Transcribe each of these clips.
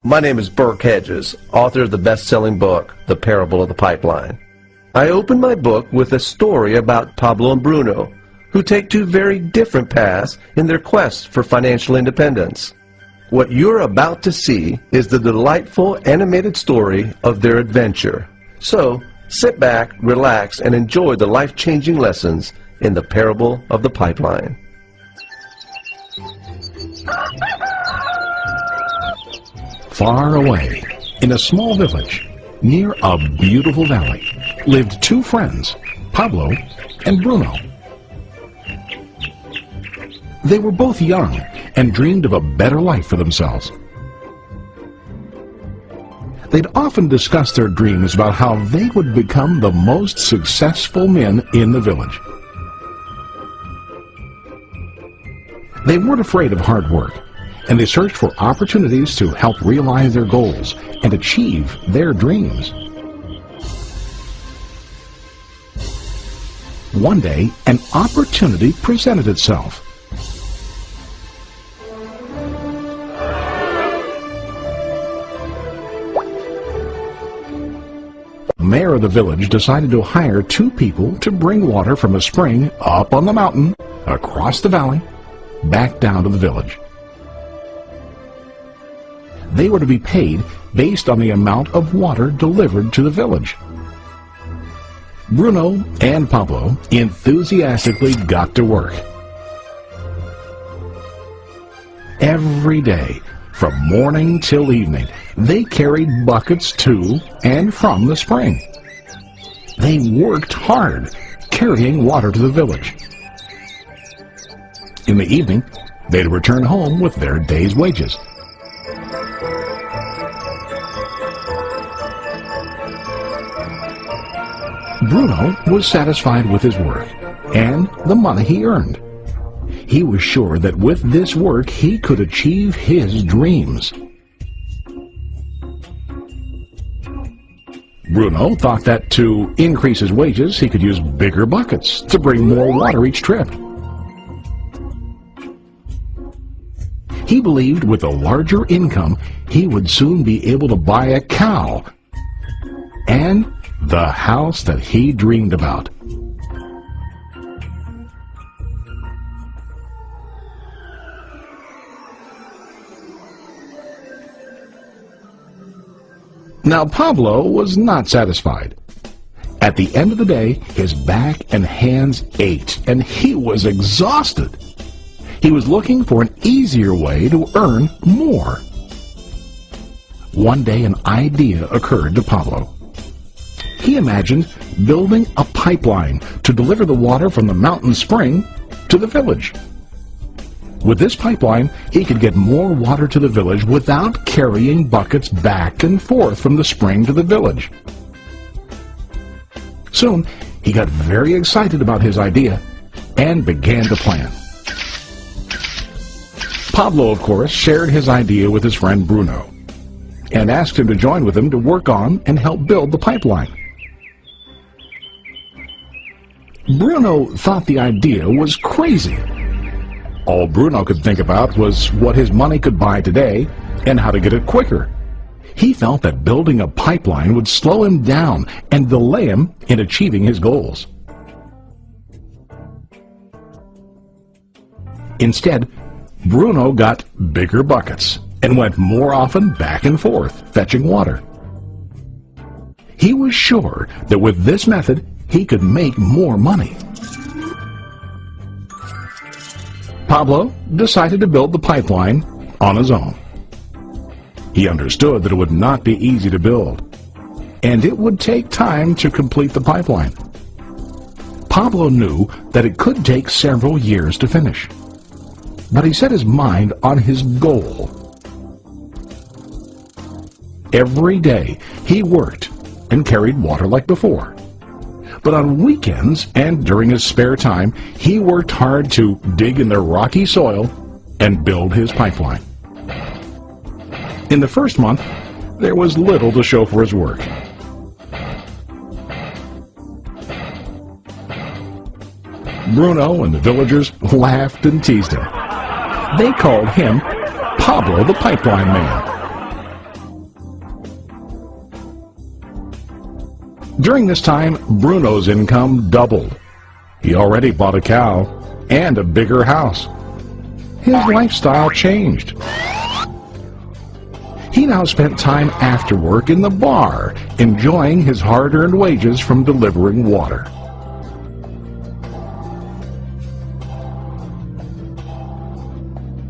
My name is Burke Hedges, author of the best-selling book, The Parable of the Pipeline. I open my book with a story about Pablo and Bruno, who take two very different paths in their quest for financial independence. What you're about to see is the delightful animated story of their adventure. So, sit back, relax, and enjoy the life-changing lessons in The Parable of the Pipeline. Far away, in a small village, near a beautiful valley, lived two friends, Pablo and Bruno. They were both young and dreamed of a better life for themselves. They'd often discuss their dreams about how they would become the most successful men in the village. They weren't afraid of hard work, and they searched for opportunities to help realize their goals and achieve their dreams. One day, an opportunity presented itself. The mayor of the village decided to hire two people to bring water from a spring up on the mountain, across the valley, back down to the village. They were to be paid based on the amount of water delivered to the village. Bruno and Pablo enthusiastically got to work. Every day, from morning till evening, they carried buckets to and from the spring. They worked hard, carrying water to the village. In the evening, they'd return home with their day's wages. Bruno was satisfied with his work and the money he earned. He was sure that with this work he could achieve his dreams. Bruno thought that to increase his wages he could use bigger buckets to bring more water each trip. He believed with a larger income he would soon be able to buy a cow and the house that he dreamed about. Now Pablo was not satisfied. At the end of the day, his back and hands ached, and he was exhausted. He was looking for an easier way to earn more. One day an idea occurred to Pablo. He imagined building a pipeline to deliver the water from the mountain spring to the village. With this pipeline, he could get more water to the village without carrying buckets back and forth from the spring to the village. Soon, he got very excited about his idea and began to plan. Pablo, of course, shared his idea with his friend Bruno and asked him to join with him to work on and help build the pipeline. Bruno thought the idea was crazy. All Bruno could think about was what his money could buy today and how to get it quicker. He felt that building a pipeline would slow him down and delay him in achieving his goals. Instead, Bruno got bigger buckets and went more often back and forth, fetching water. He was sure that with this method, he could make more money. Pablo decided to build the pipeline on his own. He understood that it would not be easy to build, and it would take time to complete the pipeline. Pablo knew that it could take several years to finish, but he set his mind on his goal. Every day he worked and carried water like before. But on weekends and during his spare time, he worked hard to dig in the rocky soil and build his pipeline. In the first month, there was little to show for his work. Bruno and the villagers laughed and teased him. They called him Pablo the Pipeline Man. During this time, Bruno's income doubled. He already bought a cow and a bigger house. His lifestyle changed. He now spent time after work in the bar, enjoying his hard-earned wages from delivering water.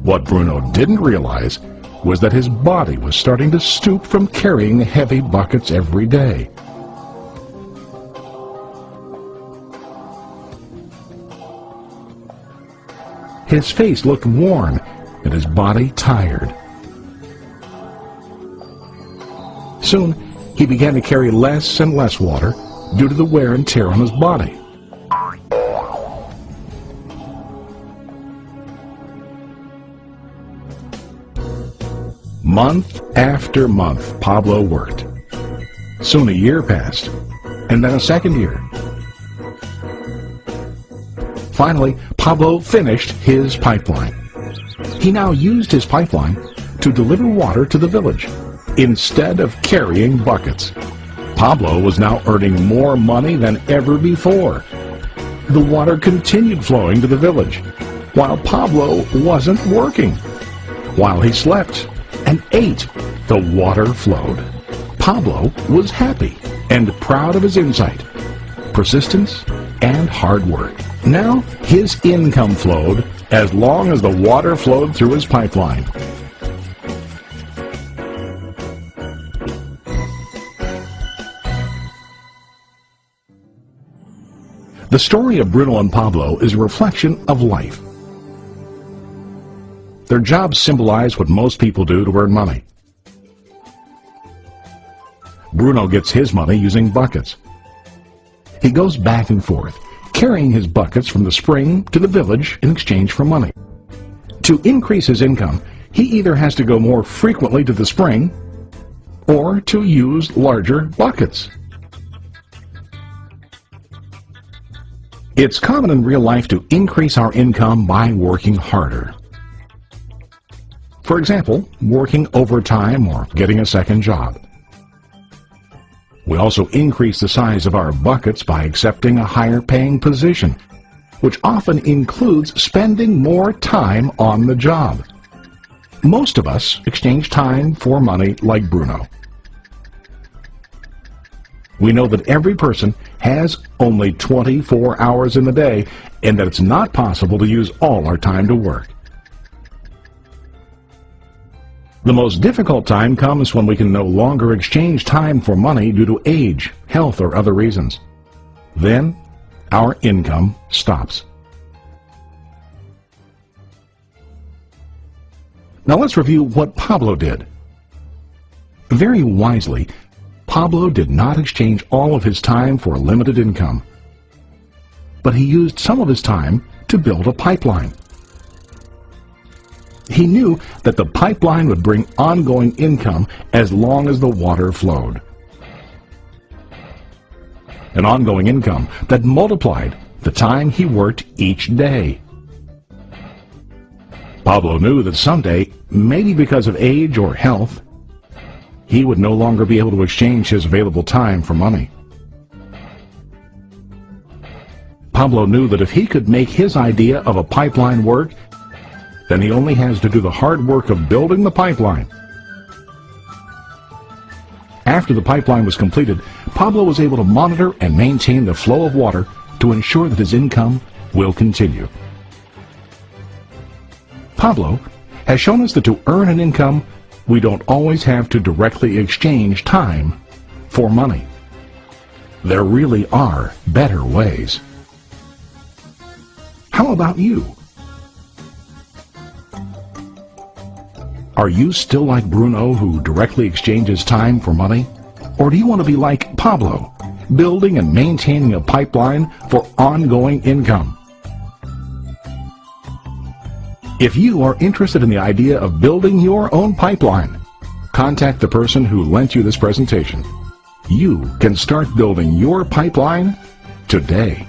What Bruno didn't realize was that his body was starting to stoop from carrying heavy buckets every day. His face looked worn and his body tired. Soon, he began to carry less and less water due to the wear and tear on his body. Month after month, Pablo worked. Soon a year passed, and then a second year. Finally, Pablo finished his pipeline. He now used his pipeline to deliver water to the village instead of carrying buckets. Pablo was now earning more money than ever before. The water continued flowing to the village, while Pablo wasn't working. While he slept and ate, the water flowed. Pablo was happy and proud of his insight, persistence, and hard work. Now his income flowed as long as the water flowed through his pipeline. The story of Bruno and Pablo is a reflection of life. Their jobs symbolize what most people do to earn money. Bruno gets his money using buckets. He goes back and forth, carrying his buckets from the spring to the village in exchange for money. To increase his income, he either has to go more frequently to the spring or to use larger buckets. It's common in real life to increase our income by working harder. For example, working overtime or getting a second job. We also increase the size of our buckets by accepting a higher paying position, which often includes spending more time on the job. Most of us exchange time for money like Bruno. We know that every person has only 24 hours in the day and that it's not possible to use all our time to work. The most difficult time comes when we can no longer exchange time for money due to age, health, or other reasons. Then, our income stops. Now let's review what Pablo did. Very wisely, Pablo did not exchange all of his time for limited income, but he used some of his time to build a pipeline. He knew that the pipeline would bring ongoing income as long as the water flowed. An ongoing income that multiplied the time he worked each day. Pablo knew that someday, maybe because of age or health, he would no longer be able to exchange his available time for money. Pablo knew that if he could make his idea of a pipeline work, then he only has to do the hard work of building the pipeline. After the pipeline was completed, Pablo was able to monitor and maintain the flow of water to ensure that his income will continue. Pablo has shown us that to earn an income, we don't always have to directly exchange time for money. There really are better ways. How about you? Are you still like Bruno, who directly exchanges time for money? Or do you want to be like Pablo, building and maintaining a pipeline for ongoing income? If you are interested in the idea of building your own pipeline, contact the person who lent you this presentation. You can start building your pipeline today.